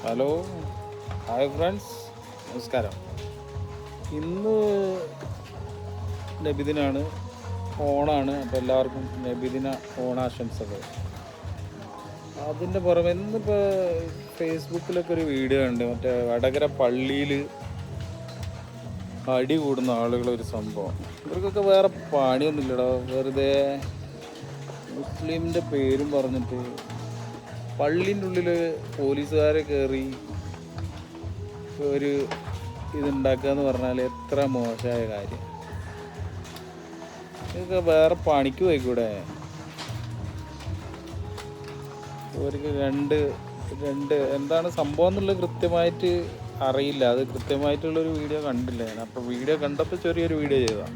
Hello, hi friends, നമസ്കാരം. ഇന്ന് നബിദിനാണ്, ഓണാണ്. അപ്പോൾ എല്ലാവർക്കും നബിദിന ഓണാശംസകൾ. അതിൻ്റെ പുറമെ ഇന്നിപ്പോൾ ഫേസ്ബുക്കിലൊക്കെ ഒരു വീഡിയോ ഉണ്ട്, മറ്റേ വടകര പള്ളിയിൽ അടി കൂടുന്ന ആളുകളൊരു സംഭവം. ഇവർക്കൊക്കെ വേറെ പണിയൊന്നുമില്ലടോ, വെറുതെ മുസ്ലിമിൻ്റെ പേരും പറഞ്ഞിട്ട് പള്ളീൻ്റെ ഉള്ളിൽ പോലീസുകാരെ കയറി ഒരു ഇതുണ്ടാക്കുക എന്ന് പറഞ്ഞാൽ എത്ര മോശമായ കാര്യം. ഇതൊക്കെ വേറെ പണിക്ക് പോയിക്കൂടെ? അവർക്ക് രണ്ട് എന്താണ് സംഭവം എന്നുള്ളത് കൃത്യമായിട്ട് അറിയില്ല. അത് കൃത്യമായിട്ടുള്ളൊരു വീഡിയോ കണ്ടില്ല ഞാൻ. അപ്പോൾ വീഡിയോ കണ്ടപ്പോൾ ചെറിയൊരു വീഡിയോ ചെയ്തതാണ്.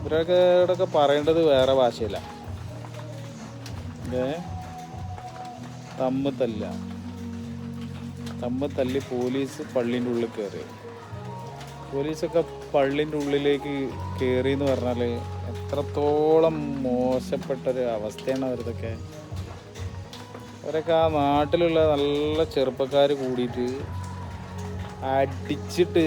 ഇവരൊക്കെ പറയേണ്ടത് വേറെ ഭാഷയില്ല. തമ്മ് തല്ലി പോലീസ് പള്ളീൻ്റെ ഉള്ളിൽ കയറി. പോലീസൊക്കെ പള്ളീൻ്റെ ഉള്ളിലേക്ക് കയറി എന്ന് പറഞ്ഞാൽ എത്രത്തോളം മോശപ്പെട്ടൊരു അവസ്ഥയാണ് അവരതൊക്കെ. അവരൊക്കെ ആ നാട്ടിലുള്ള നല്ല ചെറുപ്പക്കാർ കൂടിയിട്ട് അടിച്ചിട്ട്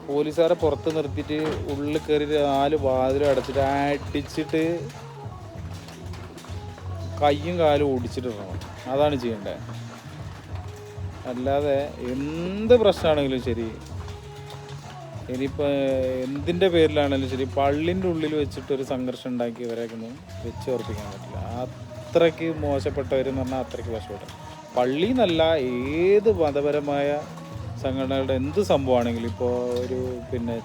പോലീസുകാരെ പുറത്ത് നിർത്തിയിട്ട് ഉള്ളിൽ കയറിയിട്ട് 4 വാതിലും അടച്ചിട്ട് അടിച്ചിട്ട് കയ്യും കാലും ഓടിച്ചിട്ടിടണം. അതാണ് ചെയ്യേണ്ടത്. അല്ലാതെ എന്ത് പ്രശ്നമാണെങ്കിലും ശരി, ഇനിയിപ്പോൾ എന്തിൻ്റെ പേരിലാണെങ്കിലും ശരി, പള്ളിൻ്റെ ഉള്ളിൽ വെച്ചിട്ടൊരു സംഘർഷം ഉണ്ടാക്കി ഇവരെയൊക്കെ ഒന്നും വെച്ച് ഉറപ്പിക്കാൻ പറ്റില്ല. അത്രയ്ക്ക് മോശപ്പെട്ടവരെന്ന് പറഞ്ഞാൽ അത്രയ്ക്ക് മോശപ്പെട്ട. പള്ളി എന്നല്ല, ഏത് മതപരമായ സംഘടനകളുടെ എന്ത് സംഭവമാണെങ്കിലും, ഇപ്പോൾ ഒരു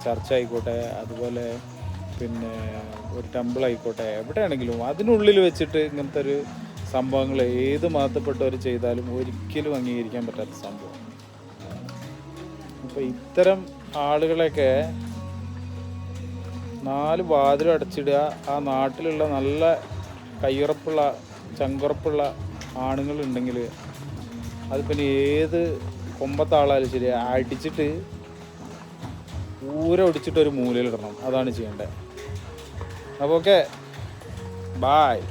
ചർച്ച ആയിക്കോട്ടെ, അതുപോലെ ഒരു ടെമ്പിൾ ആയിക്കോട്ടെ, എവിടെയാണെങ്കിലും അതിനുള്ളിൽ വെച്ചിട്ട് ഇങ്ങനത്തെ ഒരു സംഭവങ്ങൾ ഏത് മതത്തിൽപ്പെട്ടവർ ചെയ്താലും ഒരിക്കലും അംഗീകരിക്കാൻ പറ്റാത്ത സംഭവം. അപ്പോൾ ഇത്തരം ആളുകളെയൊക്കെ 4 വാതിലും അടച്ചിടുക. ആ നാട്ടിലുള്ള നല്ല കയ്യുറപ്പുള്ള ചങ്കുറപ്പുള്ള ആണുങ്ങളുണ്ടെങ്കിൽ അതിപ്പോൾ ഏത് കൊമ്പത്താളായാലും ശരി, അടിച്ചിട്ട് ഒടിച്ചിട്ട് ഒരു മൂലയിലിടണം. അതാണ് ചെയ്യേണ്ടത്. അപ്പോൾ ഓക്കെ, ബായ്.